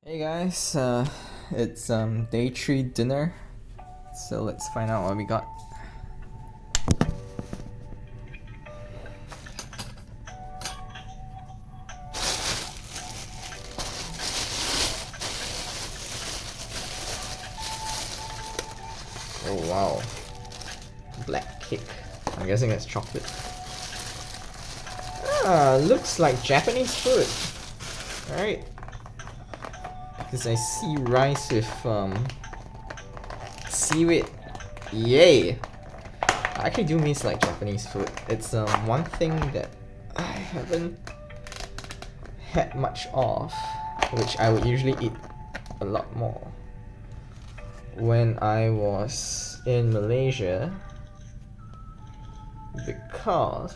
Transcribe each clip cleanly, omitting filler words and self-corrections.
Hey guys, it's day 3 dinner, so let's find out what we got. Oh wow, black cake. I'm guessing that's chocolate. Looks like Japanese food. Alright. Because I see rice with seaweed. Yay! I actually do miss like Japanese food. It's one thing that I haven't had much of, which I would usually eat a lot more when I was in Malaysia, because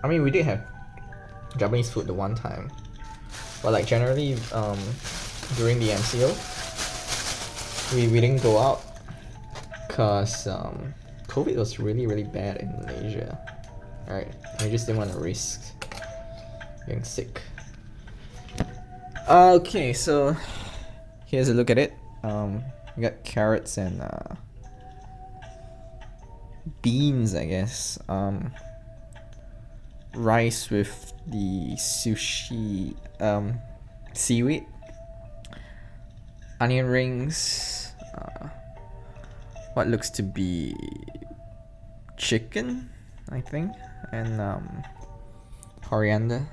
I mean we did have Japanese food the one time, but like generally during the MCO we didn't go out because COVID was really bad in Malaysia. Alright, I just didn't want to risk getting sick. Okay, so here's a look at it. We got carrots and beans, I guess. Rice with the sushi seaweed, onion rings, what looks to be chicken, I think, and coriander,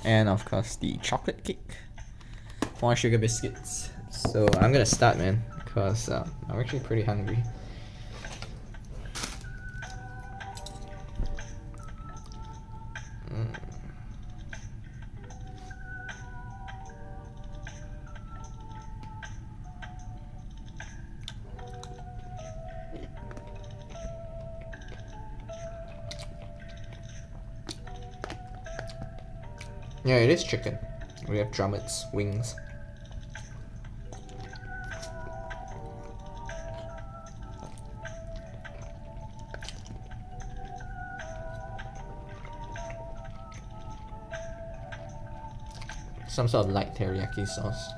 and of course the chocolate cake, 4 sugar biscuits. So I'm gonna start, man, because I'm actually pretty hungry. Yeah, it is chicken. We have drumettes, wings. Some sort of light teriyaki sauce.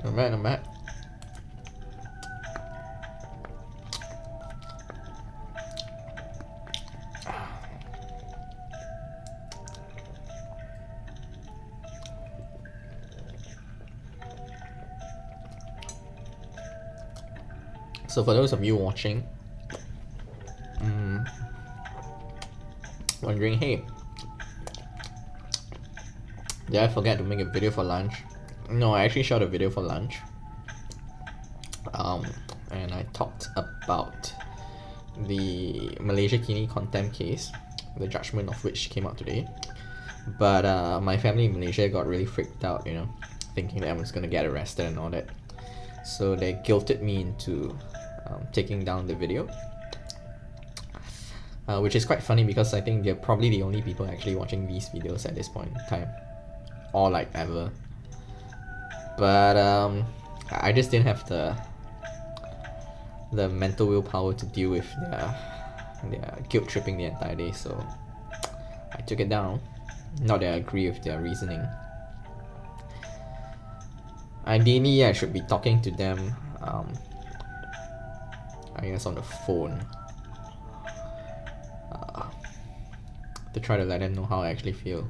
Not bad, not bad. So for those of you watching, wondering, hey, did I forget to make a video for lunch? No, I actually shot a video for lunch. And I talked about the Malaysia Kini contempt case, the judgment of which came out today. But my family in Malaysia got really freaked out, you know, thinking that I was gonna get arrested and all that. So they guilted me into taking down the video. Which is quite funny because I think they're probably the only people actually watching these videos at this point in time. Or like ever. But I just didn't have the mental willpower to deal with their guilt tripping the entire day, so I took it down. Not that I agree with their reasoning. Ideally, I should be talking to them, I guess on the phone, to try to let them know how I actually feel.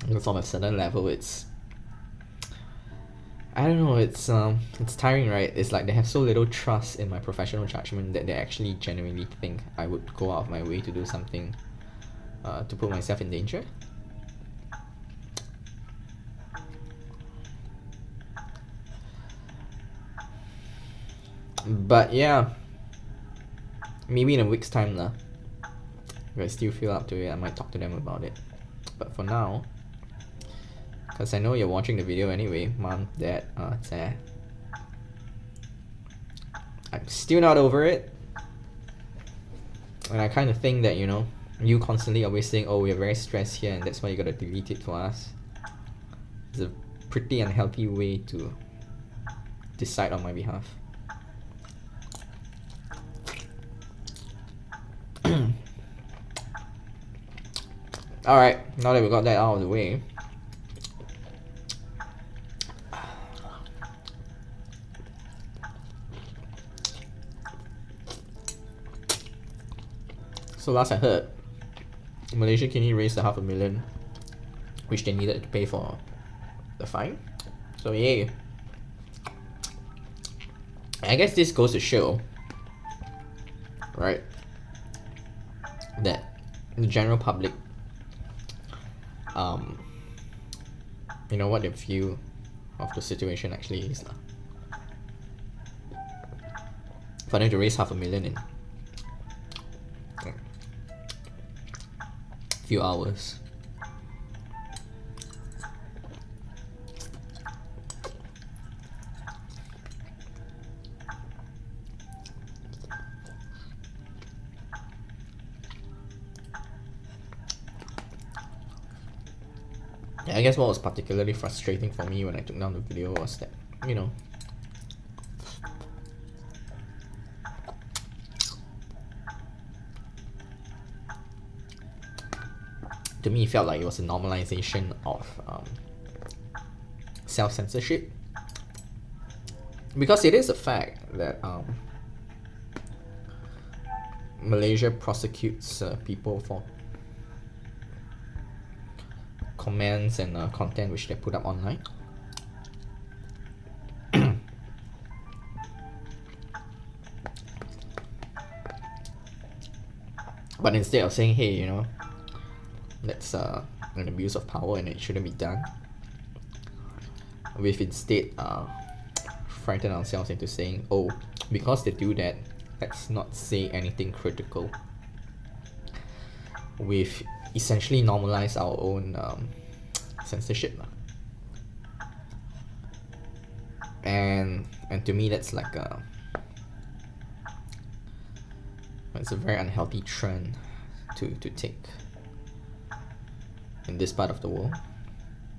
Because on a certain level, it's, I don't know, it's tiring, right? It's like they have so little trust in my professional judgment that they actually genuinely think I would go out of my way to do something to put myself in danger. But yeah, maybe in a week's time lah, if I still feel up to it, I might talk to them about it. But for now, because I know you're watching the video anyway, Mom, Dad, Dad, I'm still not over it. And I kind of think that, you know, you constantly always saying, oh, we're very stressed here and that's why you gotta delete it for us. It's a pretty unhealthy way to decide on my behalf. Alright, now that we got that out of the way, so last I heard, Malaysia Kini raised the $500,000 which they needed to pay for the fine. So yay. I guess this goes to show, right, that the general public, you know what their view of the situation actually is. For them to raise $500,000 in a few hours. I guess what was particularly frustrating for me when I took down the video was that, you know, to me it felt like it was a normalization of self-censorship, because it is a fact that Malaysia prosecutes people for comments and content which they put up online. But instead of saying, hey, you know, that's an abuse of power and it shouldn't be done, we've instead frightened ourselves into saying, oh, because they do that, let's not say anything critical. We've essentially normalized our own censorship, and to me that's like it's a very unhealthy trend to take in this part of the world.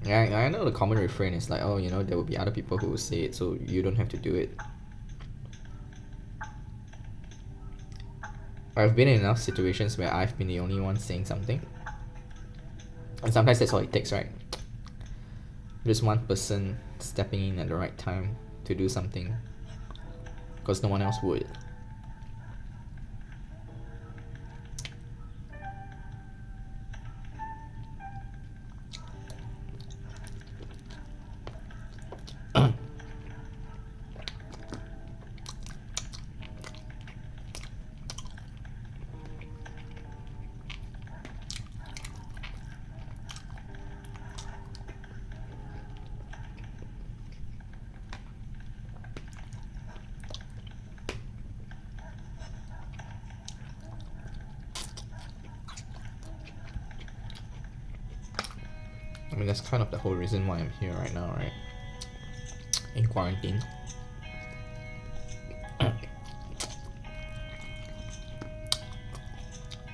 I know the common refrain is like, oh, you know, there will be other people who will say it, so you don't have to do it. I've been in enough situations where I've been the only one saying something, and sometimes that's all it takes, right? Just one person stepping in at the right time to do something, because no one else would. I mean, that's kind of the whole reason why I'm here right now, right? In quarantine.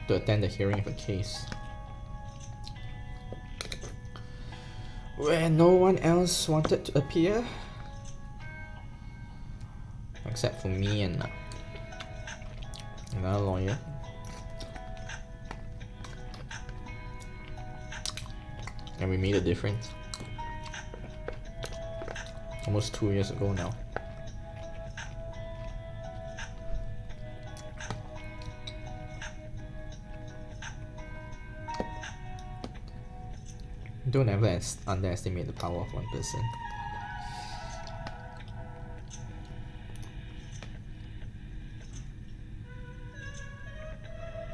To attend the hearing of a case where no one else wanted to appear except for me and another lawyer. And we made a difference. Almost 2 years ago now. Don't ever underestimate the power of one person.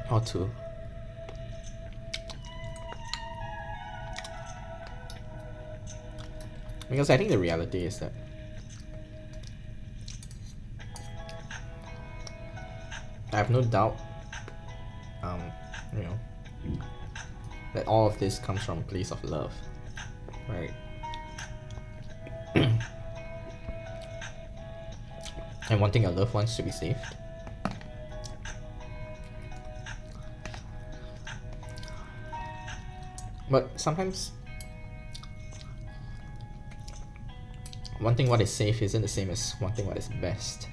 Or two. Because I think the reality is that I have no doubt, you know, that all of this comes from a place of love, right? And wanting your loved ones to be saved. But sometimes wanting what is safe isn't the same as wanting what is best.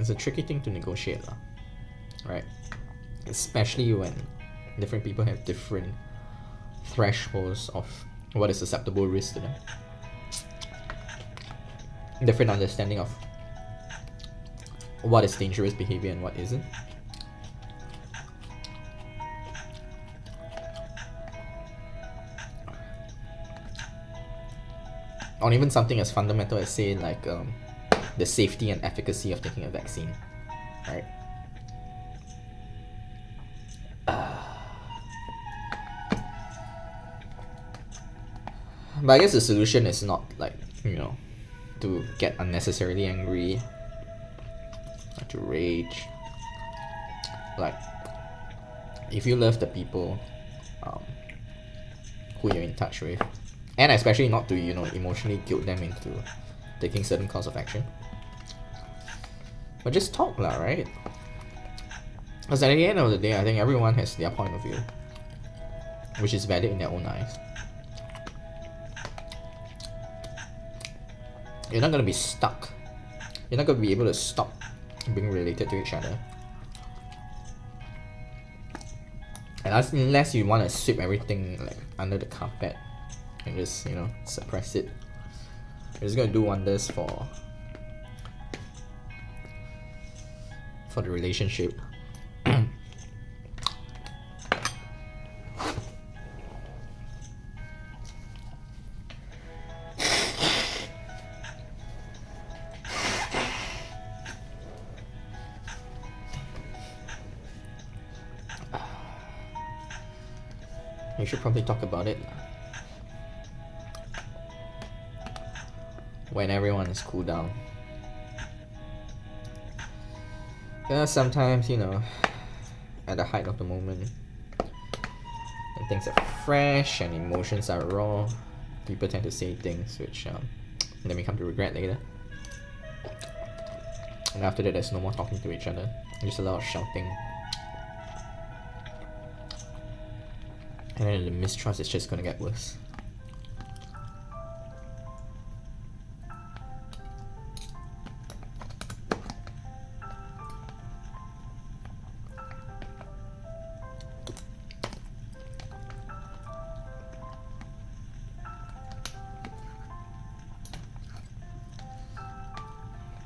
it's a tricky thing to negotiate, right? Especially when different people have different thresholds of what is acceptable risk to them, different understanding of what is dangerous behavior and what isn't. On even something as fundamental as, say, like the safety and efficacy of taking a vaccine, right? But I guess the solution is not like, to get unnecessarily angry, or to rage. Like, if you love the people who you're in touch with, and especially not to, emotionally guilt them into taking certain course of action, but just talk lah, right? Because at the end of the day, I think everyone has their point of view, which is valid in their own eyes. You're not going to be stuck. You're not going to be able to stop being related to each other. And unless you want to sweep everything like under the carpet and just, suppress it, it's going to do wonders for the relationship. We should probably talk about it when everyone is cooled down. Sometimes, at the height of the moment, and things are fresh and emotions are raw, people tend to say things which then we come to regret later. And after that, there's no more talking to each other, just a lot of shouting. And then the mistrust is just gonna get worse.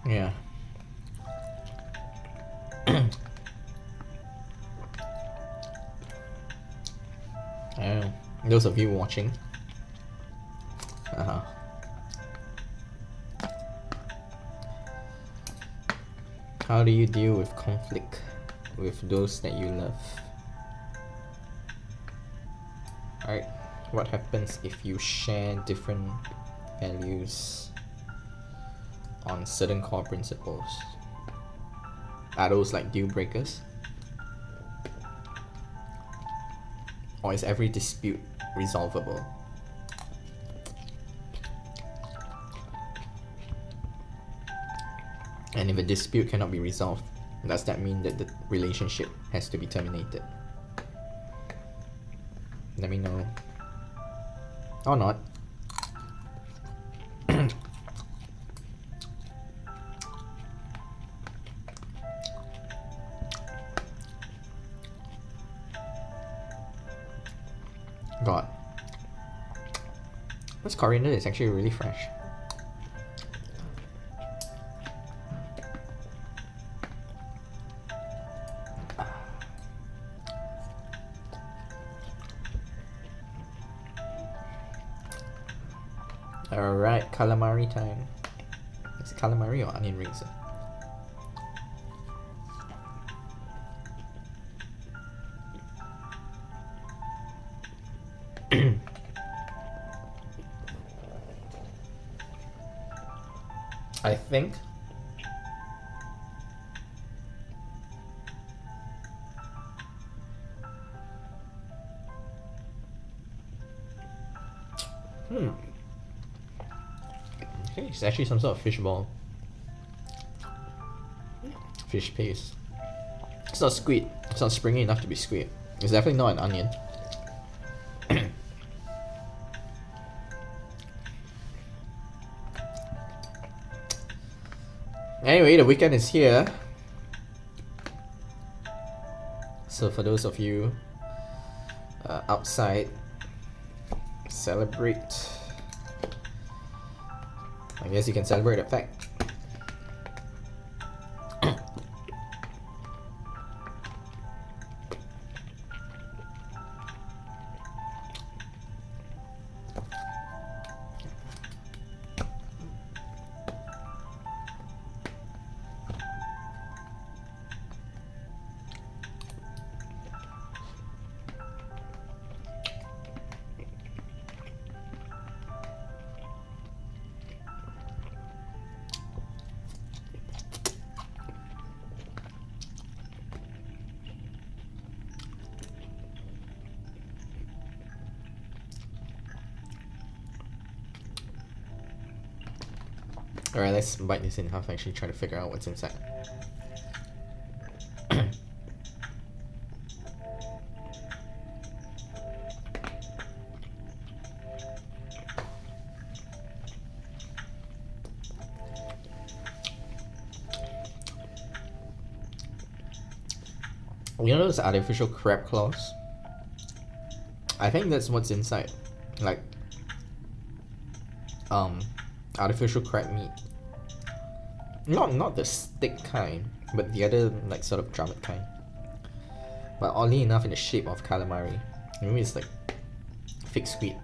Yeah. Those of you watching, how do you deal with conflict with those that you love? Alright, what happens if you share different values on certain core principles? Are those like deal breakers? Or is every dispute resolvable? And if a dispute cannot be resolved, does that mean that the relationship has to be terminated? Let me know. Or not. God, this coriander is actually really fresh. Alright, calamari time. Is it calamari or onion rings? I think okay, it's actually some sort of fish ball. Fish paste. It's not squid. It's not springy enough to be squid. It's definitely not an onion. Anyway, the weekend is here. So for those of you outside, celebrate. I guess you can celebrate the fact. Alright, let's bite this in half and actually try to figure out what's inside. You know those artificial crab claws? I think that's what's inside. Like, artificial crab meat. Not the stick kind, but the other like sort of drummet kind. But oddly enough in the shape of calamari. Maybe it's like fake squid.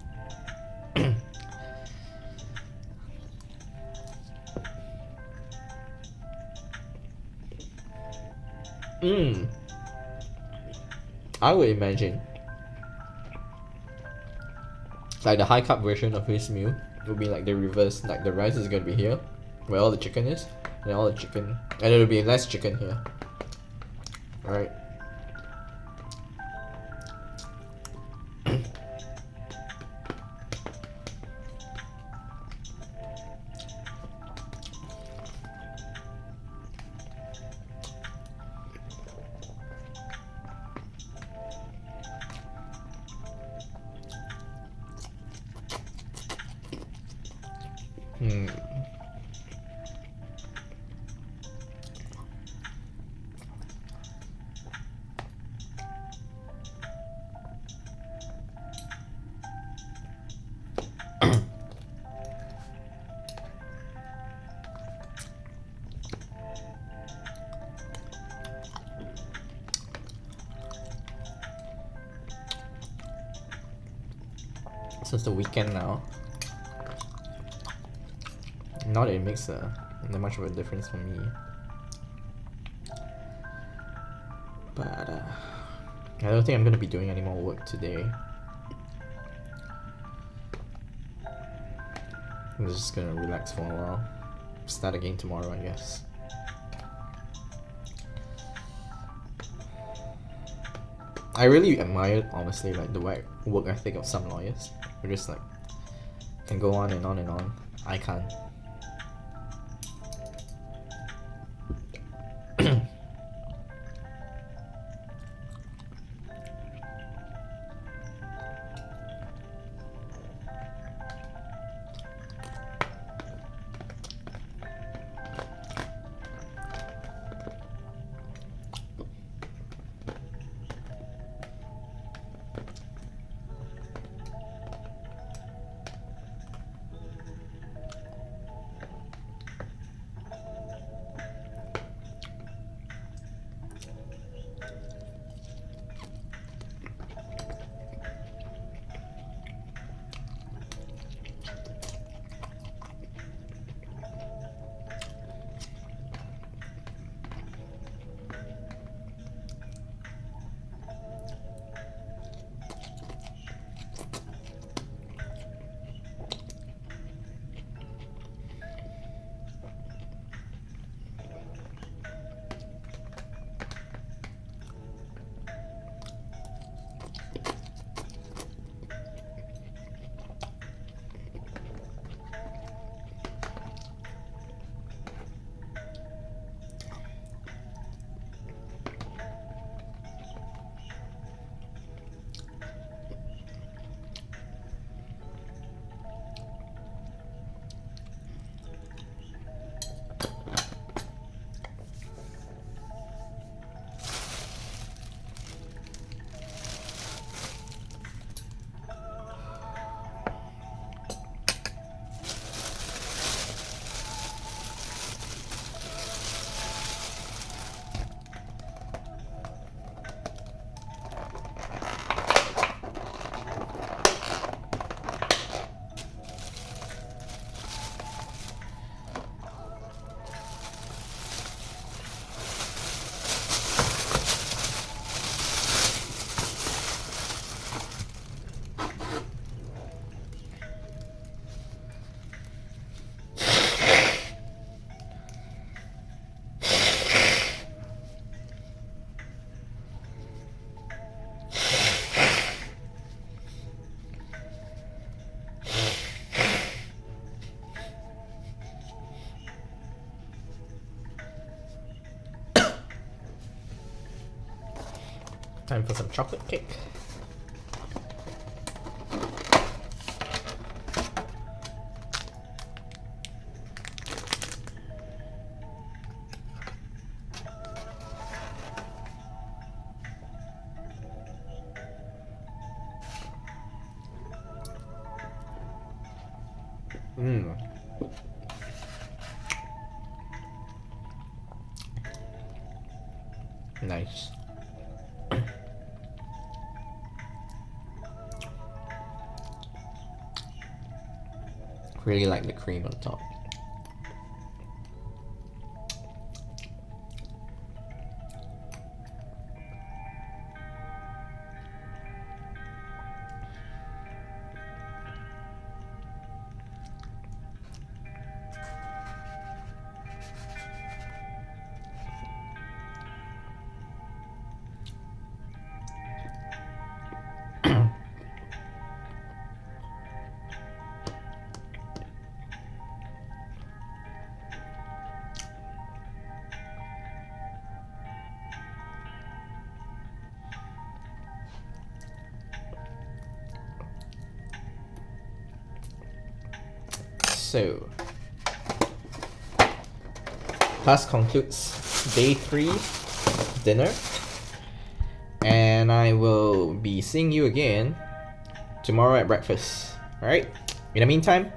I would imagine like the high carb version of his meal would be like the reverse, like the rice is gonna be here where all the chicken is, and all the chicken, and it'll be less chicken here. Alright. So it's the weekend now. Not that it makes that much of a difference for me. But I don't think I'm gonna be doing any more work today. I'm just gonna relax for a while. Start again tomorrow, I guess. I really admire, honestly, like the work ethic of some lawyers. They're just like can go on and on and on. I can't. Time for some chocolate cake. Mmm. Nice. Really like the cream on top. So, thus concludes day 3 dinner, and I will be seeing you again tomorrow at breakfast. Alright? In the meantime,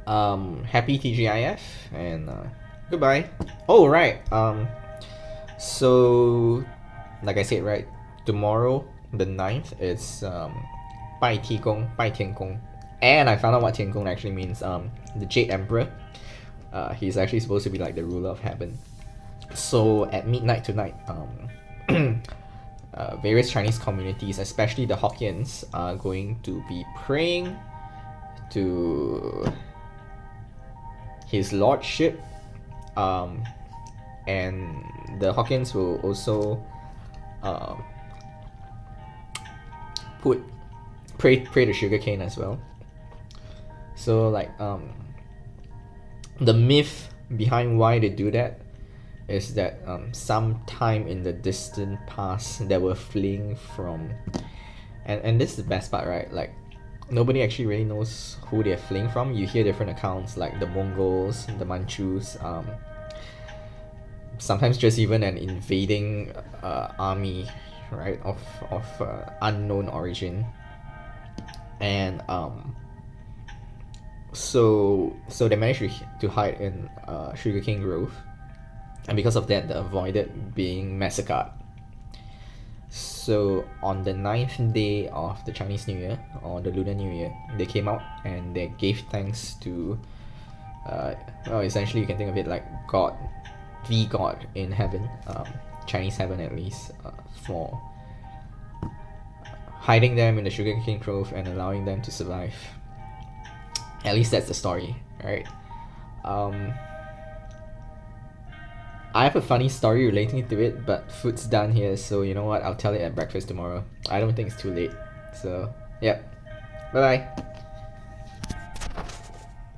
happy TGIF and goodbye. Oh, right. So, like I said, right, tomorrow, the 9th, is 拜天公. And I found out what 天公 actually means. The Jade Emperor. He's actually supposed to be like the ruler of heaven. So at midnight tonight, various Chinese communities, especially the Hokkiens, are going to be praying to his lordship. And the Hokkiens will also pray to sugarcane as well. So like the myth behind why they do that is that sometime in the distant past they were fleeing from, and this is the best part, right? Like nobody actually really knows who they're fleeing from. You hear different accounts like the Mongols, the Manchus, sometimes just even an invading army, right, of unknown origin. And so they managed to hide in sugarcane grove, and because of that they avoided being massacred. So on the 9th day of the Chinese New Year, or the Lunar New Year, they came out and they gave thanks to well, essentially you can think of it like God, the God in heaven, Chinese heaven at least, for hiding them in the sugarcane grove and allowing them to survive. At least that's the story, right? I have a funny story relating to it, but food's done here, so you know what? I'll tell it at breakfast tomorrow. I don't think it's too late. So, yep. Bye bye.